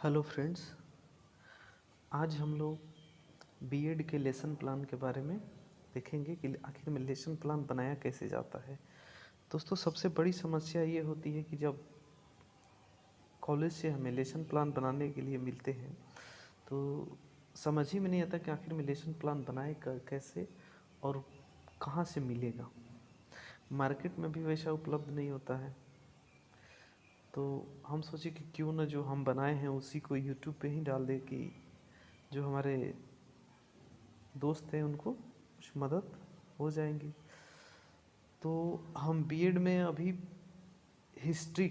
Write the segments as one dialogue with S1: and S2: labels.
S1: Hello friends, आज हम लोग बीएड के लेसन प्लान के बारे में देखेंगे कि आखिर में लेसन प्लान बनाया कैसे जाता है। दोस्तों, सबसे बड़ी समस्या ये होती है कि जब कॉलेज से हमें लेसन प्लान बनाने के लिए मिलते हैं तो समझ ही में नहीं आता कि आखिर में लेसन प्लान बनाए कैसे और कहाँ से मिलेगा। मार्केट में भी वैसा उपलब्ध नहीं होता है, तो हम सोचे कि क्यों ना जो हम बनाए हैं उसी को यूट्यूब पे ही डाल दे कि जो हमारे दोस्त हैं उनको कुछ मदद हो जाएंगी। तो हम बीएड में अभी हिस्ट्री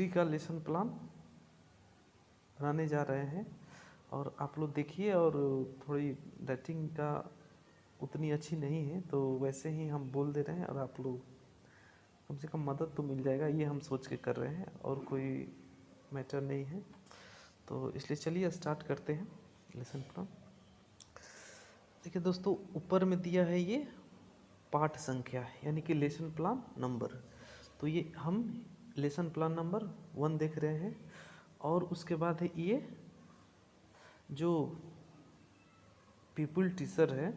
S1: का लेसन प्लान बनाने जा रहे हैं और आप लोग देखिए। और थोड़ी राइटिंग का उतनी अच्छी नहीं है, तो वैसे ही हम बोल दे रहे हैं और आप लोग कम से कम मदद तो मिल जाएगा, ये हम सोच के कर रहे हैं और कोई मैटर नहीं है। तो इसलिए चलिए स्टार्ट करते हैं लेसन प्लान। देखिए दोस्तों, ऊपर में दिया है ये पाठ संख्या यानी कि लेसन प्लान नंबर। तो ये हम लेसन प्लान नंबर 1 देख रहे हैं और उसके बाद है ये जो पीपल टीचर है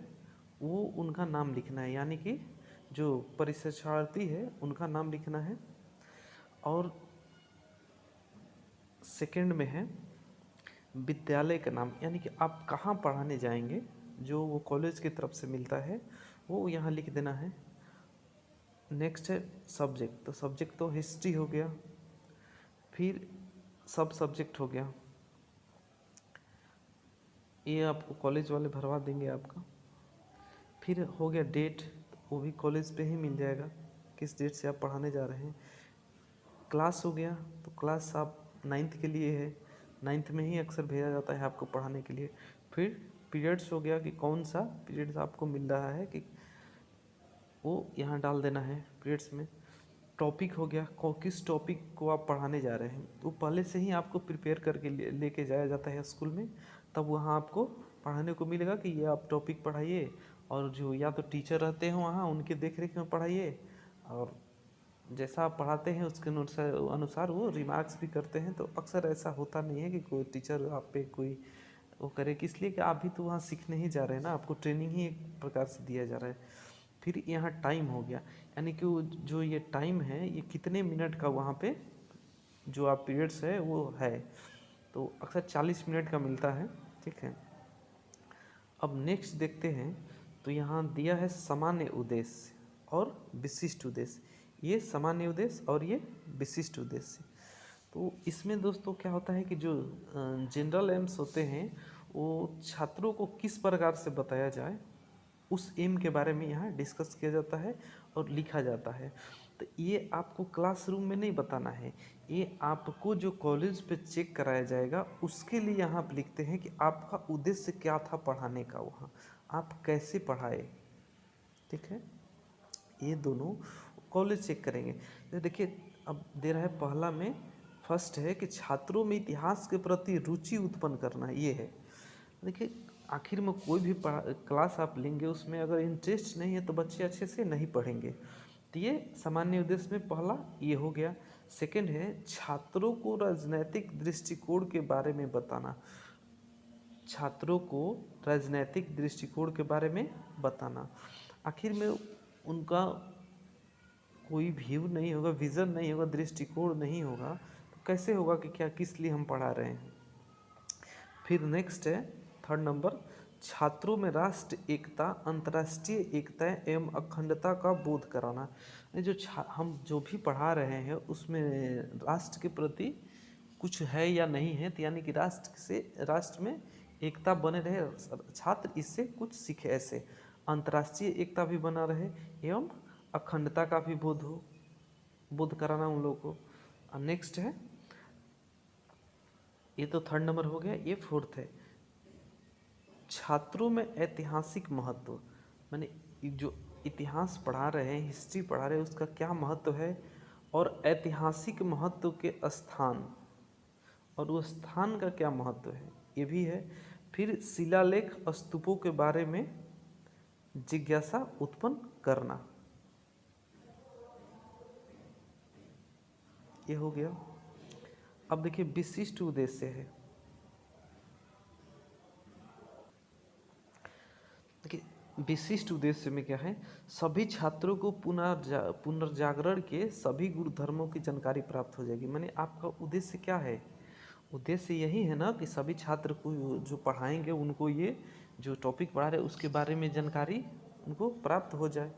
S1: वो उनका नाम लिखना है, यानी कि जो परिक्षार्थी है उनका नाम लिखना है। और सेकंड में है विद्यालय का नाम, यानी कि आप कहाँ पढ़ाने जाएंगे, जो वो कॉलेज की तरफ से मिलता है वो यहाँ लिख देना है। नेक्स्ट है सब्जेक्ट, तो सब्जेक्ट तो हिस्ट्री हो गया, फिर सब सब्जेक्ट हो गया, ये आपको कॉलेज वाले भरवा देंगे आपका। फिर हो गया डेट, वो भी कॉलेज पे ही मिल जाएगा किस डेट से आप पढ़ाने जा रहे हैं। क्लास हो गया, तो क्लास आप 9th के लिए है, 9th में ही अक्सर भेजा जाता है आपको पढ़ाने के लिए। फिर पीरियड्स हो गया कि कौन सा पीरियड्स आपको मिल रहा है कि वो यहाँ डाल देना है पीरियड्स में। टॉपिक हो गया, किस टॉपिक को आप पढ़ाने जा रहे हैं, वो पहले से ही आपको प्रिपेयर करके लेके जाया जाता है स्कूल में। तब वहाँ आपको पढ़ाने को मिलेगा कि ये आप टॉपिक पढ़ाइए, और जो या तो टीचर रहते हैं वहाँ उनके देख रेख में पढ़ाइए, और जैसा आप पढ़ाते हैं उसके अनुसार वो रिमार्क्स भी करते हैं। तो अक्सर ऐसा होता नहीं है कि कोई टीचर आप पे कोई वो करे, कि इसलिए कि आप भी तो वहाँ सीखने ही जा रहे हैं ना, आपको ट्रेनिंग ही एक प्रकार से दिया जा रहा है। फिर यहाँ टाइम हो गया, यानी कि वो जो ये टाइम है ये कितने मिनट का वहाँ पे जो आप पीरियड्स है वो है, तो अक्सर 40 मिनट का मिलता है। ठीक है, अब नेक्स्ट देखते हैं। तो यहाँ दिया है सामान्य उद्देश्य और विशिष्ट उद्देश्य, ये सामान्य उद्देश्य और ये विशिष्ट उद्देश्य। तो इसमें दोस्तों क्या होता है कि जो जनरल एम्स होते हैं वो छात्रों को किस प्रकार से बताया जाए उस एम के बारे में यहाँ डिस्कस किया जाता है और लिखा जाता है। तो ये आपको क्लासरूम में नहीं बताना है, ये आपको जो कॉलेज पे चेक कराया जाएगा उसके लिए यहाँ आप लिखते हैं कि आपका उद्देश्य क्या था पढ़ाने का, वहाँ आप कैसे पढ़ाए। ठीक है, ये दोनों कॉलेज चेक करेंगे। तो देखिए, अब दे रहा है पहला में फर्स्ट है कि छात्रों में इतिहास के प्रति रुचि उत्पन्न करना, ये है। देखिए, आखिर में कोई भी क्लास आप लेंगे उसमें अगर इंटरेस्ट नहीं है तो बच्चे अच्छे से नहीं पढ़ेंगे। तो ये सामान्य उद्देश्य में पहला ये हो गया। सेकंड है छात्रों को राजनैतिक दृष्टिकोण के बारे में बताना, छात्रों को राजनैतिक दृष्टिकोण के बारे में बताना। आखिर में उनका कोई व्यू नहीं होगा, विज़न नहीं होगा, दृष्टिकोण नहीं होगा, तो कैसे होगा कि क्या किस लिए हम पढ़ा रहे हैं। फिर नेक्स्ट है थर्ड नंबर, छात्रों में राष्ट्र एकता, अंतर्राष्ट्रीय एकता एवं अखंडता का बोध कराना। जो हम जो भी पढ़ा रहे हैं उसमें राष्ट्र के प्रति कुछ है या नहीं है, तो यानी कि राष्ट्र में एकता बने रहे, छात्र इससे कुछ सीखे, ऐसे अंतर्राष्ट्रीय एकता भी बना रहे एवं अखंडता का भी बोध कराना उन लोगों को। नेक्स्ट है, ये तो थर्ड नंबर हो गया। ये फोर्थ है, छात्रों में ऐतिहासिक महत्व, माने जो इतिहास पढ़ा रहे हैं, हिस्ट्री पढ़ा रहे हैं, उसका क्या महत्व है, और ऐतिहासिक महत्व के स्थान और उस स्थान का क्या महत्व है, ये भी है। फिर शिलालेख स्तूपों के बारे में जिज्ञासा उत्पन्न करना, ये हो गया। अब देखिए विशिष्ट उद्देश्य है। देखिए विशिष्ट उद्देश्य में क्या है, सभी छात्रों को पुनर्जागरण के सभी गुण धर्मों की जानकारी प्राप्त हो जाएगी। माने आपका उद्देश्य क्या है, उद्देश्य यही है ना कि सभी छात्र को जो पढ़ाएंगे उनको ये जो टॉपिक पढ़ा रहे उसके बारे में जानकारी उनको प्राप्त हो जाए,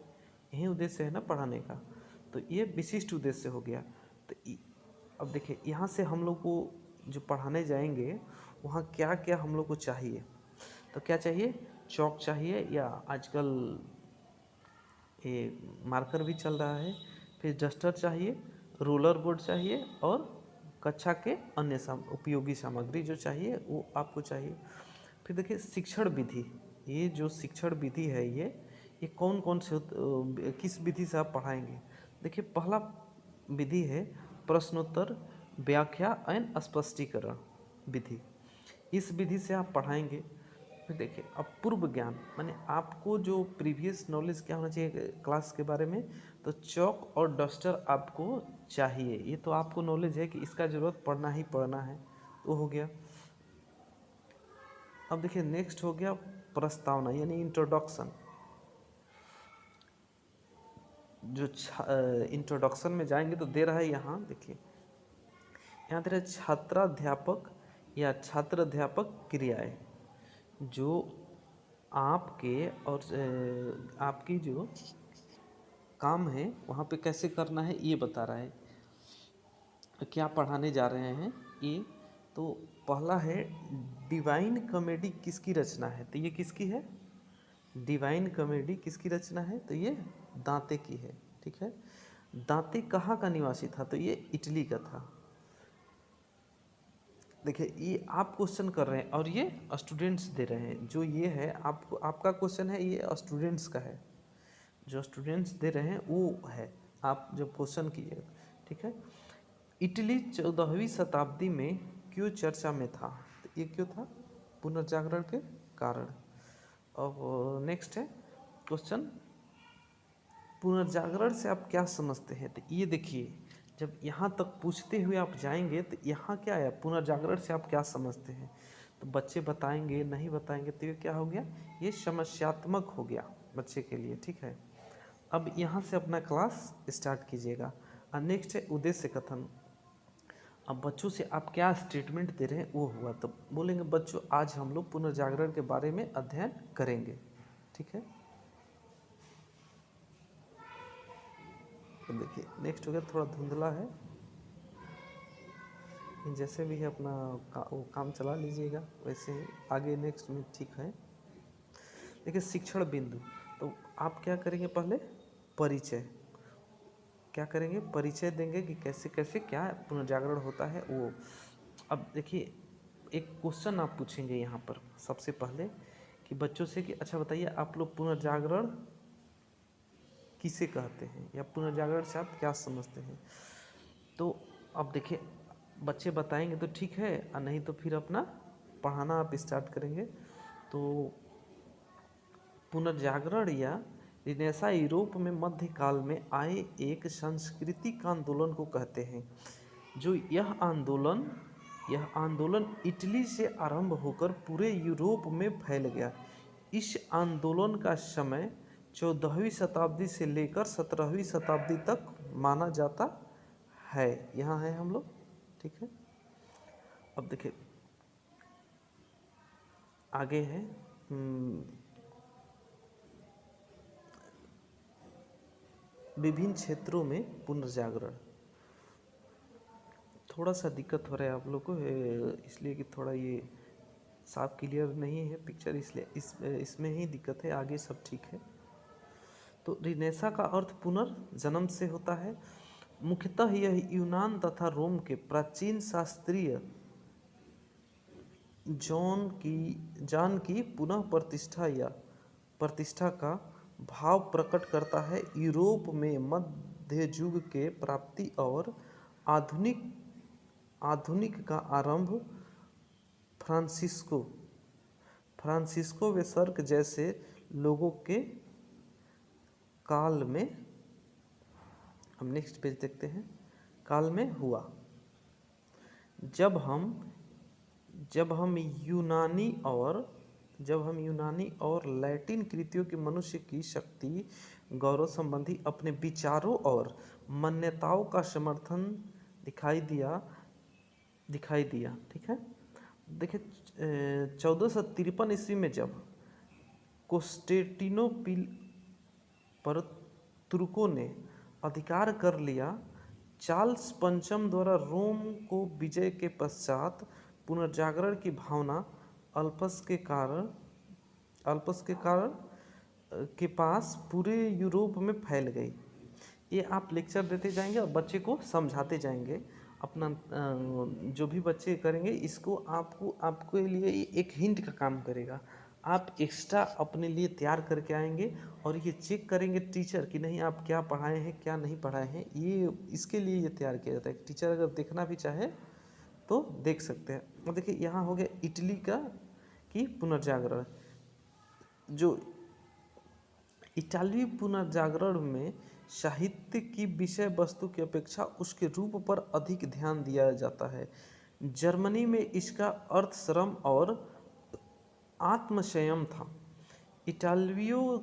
S1: यही उद्देश्य है ना पढ़ाने का। तो ये विशिष्ट उद्देश्य हो गया। तो अब देखिए यहाँ से हम लोग को जो पढ़ाने जाएंगे वहाँ क्या क्या हम लोग को चाहिए, तो क्या चाहिए, चौक चाहिए या आजकल ये मार्कर भी चल रहा है, फिर डस्टर चाहिए, रोलर बोर्ड चाहिए और कक्षा के अन्य उपयोगी सामग्री जो चाहिए वो आपको चाहिए। फिर देखिए शिक्षण विधि, ये जो शिक्षण विधि है ये कौन कौन से किस विधि से आप पढ़ाएंगे। देखिए पहला विधि है प्रश्नोत्तर व्याख्या एवं स्पष्टीकरण विधि, इस विधि से आप पढ़ाएंगे। फिर देखिए अब पूर्व ज्ञान, माने आपको जो प्रीवियस नॉलेज क्या होना चाहिए क्लास के बारे में, तो चौक और डस्टर आपको चाहिए, ये तो आपको नॉलेज है कि इसका ज़रूरत पड़ना ही पड़ना है, तो हो गया। अब देखिए नेक्स्ट हो गया प्रस्तावना यानी इंट्रोडक्शन। जो इंट्रोडक्शन में जाएंगे तो दे रहा है यहाँ, देखिए यहाँ दे रहा है छात्राध्यापक या छात्र अध्यापक क्रियाएं, जो आपके और आपकी जो काम है वहाँ पे कैसे करना है ये बता रहा है, क्या पढ़ाने जा रहे हैं ये। तो पहला है डिवाइन कॉमेडी किसकी रचना है, तो ये किसकी है, डिवाइन कॉमेडी किसकी रचना है, तो ये दांते की है। ठीक है, दांते कहाँ का निवासी था, तो ये इटली का था। देखिए ये आप क्वेश्चन कर रहे हैं और ये स्टूडेंट्स दे रहे हैं, जो ये है आपको आपका क्वेश्चन है ये स्टूडेंट्स का है, जो स्टूडेंट्स दे रहे हैं वो है, आप जब क्वेश्चन कीजिए। ठीक है, इटली 14वीं शताब्दी में क्यों चर्चा में था, तो ये क्यों था, पुनर्जागरण के कारण। अब नेक्स्ट है क्वेश्चन, पुनर्जागरण से आप क्या समझते हैं, तो ये देखिए जब यहाँ तक पूछते हुए आप जाएंगे तो यहाँ क्या है, पुनर्जागरण से आप क्या समझते हैं, तो बच्चे बताएंगे नहीं बताएंगे, तो ये क्या हो गया, ये समस्यात्मक हो गया बच्चे के लिए। ठीक है, अब यहाँ से अपना क्लास स्टार्ट कीजिएगा। और नेक्स्ट है उद्देश्य कथन। अब बच्चों से आप क्या स्टेटमेंट दे रहे हैं वो हुआ, तो बोलेंगे बच्चों आज हम लोग पुनर्जागरण के बारे में अध्ययन करेंगे। ठीक है, तो देखिए नेक्स्ट हो गया, थोड़ा धुंधला है, जैसे भी है अपना वो काम चला लीजिएगा, वैसे ही आगे नेक्स्ट में ठीक है। देखिए शिक्षण बिंदु, तो आप क्या करेंगे, पहले परिचय, क्या करेंगे, परिचय देंगे कि कैसे कैसे क्या पुनर्जागरण होता है वो। अब देखिए एक क्वेश्चन आप पूछेंगे यहाँ पर सबसे पहले कि बच्चों से कि अच्छा बताइए आप लोग पुनर्जागरण किसे कहते हैं या पुनर्जागरण से आप क्या समझते हैं। तो अब देखिए बच्चे बताएंगे तो ठीक है, और नहीं तो फिर अपना पढ़ाना आप स्टार्ट करेंगे। तो पुनर्जागरण या रिनेसा यूरोप में मध्यकाल में आए एक सांस्कृतिक आंदोलन को कहते हैं, जो यह आंदोलन इटली से आरंभ होकर पूरे यूरोप में फैल गया। इस आंदोलन का समय 14वीं शताब्दी से लेकर 17वीं शताब्दी तक माना जाता है। यहाँ है हम लोग। ठीक है, अब देखिए आगे है विभिन्न क्षेत्रों में पुनर्जागरण। थोड़ा सा दिक्कत हो रहा है आप लोग को, इसलिए कि थोड़ा ये साफ क्लियर नहीं है पिक्चर, इसलिए इसमें ही दिक्कत है, आगे सब ठीक है। तो रिनेसा का अर्थ पुनर्जन्म से होता है। मुख्यतः यह यूनान तथा रोम के प्राचीन शास्त्रीय जान की पुनः प्रतिष्ठा या प्रतिष्ठा का भाव प्रकट करता है। यूरोप में मध्य युग के प्राप्ति और आधुनिक का आरंभ फ्रांसिस्को वेसर्क जैसे लोगों के काल में, हम नेक्स्ट पेज देखते हैं, काल में हुआ। जब हम जब हम यूनानी और लैटिन कृतियों की मनुष्य की शक्ति गौरव संबंधी अपने विचारों और मान्यताओं का समर्थन दिखाई दिया। ठीक है, देखिए 1453 ईस्वी में जब कोस्टेंटिनोपिल पर तुर्कों ने अधिकार कर लिया, चार्ल्स पंचम द्वारा रोम को विजय के पश्चात पुनर्जागरण की भावना अल्पस के कारण के पास पूरे यूरोप में फैल गई। ये आप लेक्चर देते जाएंगे और बच्चे को समझाते जाएंगे। अपना जो भी बच्चे करेंगे इसको आपके लिए एक हिंट का काम करेगा। आप एक्स्ट्रा अपने लिए तैयार करके आएंगे और ये चेक करेंगे टीचर कि नहीं आप क्या पढ़ाए हैं क्या नहीं पढ़ाए हैं। ये इसके लिए ये तैयार किया जाता है। टीचर अगर देखना भी चाहे तो देख सकते हैं। और देखिए यहाँ हो गया इटली की पुनर्जागरण। जो इटालवी पुनर्जागरण में साहित्य की विषय वस्तु की अपेक्षा उसके रूप पर अधिक ध्यान दिया जाता है। जर्मनी में इसका अर्थ श्रम और आत्मसंयम था। इटालवियों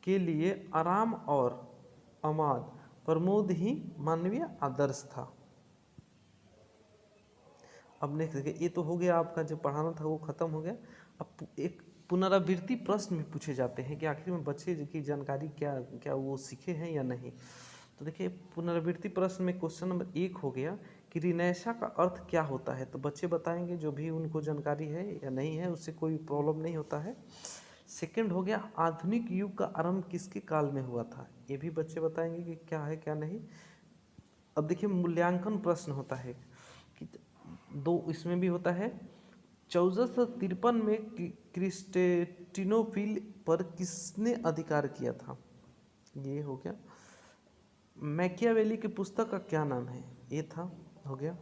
S1: के लिए आराम और आमाद प्रमोद ही मानवीय आदर्श था। अब नेक्स्ट देखिए, ये तो हो गया आपका जो पढ़ाना था वो खत्म हो गया। अब एक पुनरावृत्ति प्रश्न भी पूछे जाते हैं कि आखिर में बच्चे की जानकारी क्या वो सीखे हैं या नहीं। तो देखिए पुनरावृत्ति प्रश्न में क्वेश्चन नंबर 1 हो गया कि रिनेसा का अर्थ क्या होता है। तो बच्चे बताएंगे जो भी उनको जानकारी है या नहीं है, उससे कोई प्रॉब्लम नहीं होता है। सेकंड हो गया आधुनिक युग का आरंभ किसके काल में हुआ था। ये भी बच्चे बताएंगे कि क्या है क्या नहीं। अब देखिए मूल्यांकन प्रश्न होता है कि दो इसमें भी होता है। 1453 में क्रिस्टेटिनोपिल पर किसने अधिकार किया था। ये हो गया। मैकियावेली की पुस्तक का क्या नाम है, ये था, हो गया।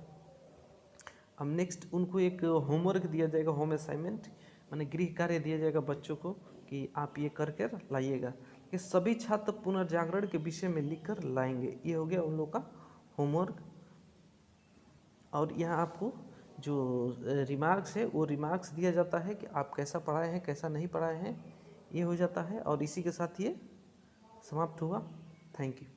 S1: अब नेक्स्ट उनको एक होमवर्क दिया जाएगा, होम असाइनमेंट माने गृह कार्य दिया जाएगा बच्चों को कि आप ये करके लाइएगा कि सभी छात्र पुनर्जागरण के विषय में लिखकर लाएंगे। ये हो गया उन लोग का होमवर्क। और यहाँ आपको जो रिमार्क्स है वो रिमार्क्स दिया जाता है कि आप कैसा पढ़ाए हैं कैसा नहीं पढ़ाए हैं, ये हो जाता है। और इसी के साथ ये समाप्त हुआ। Thank you.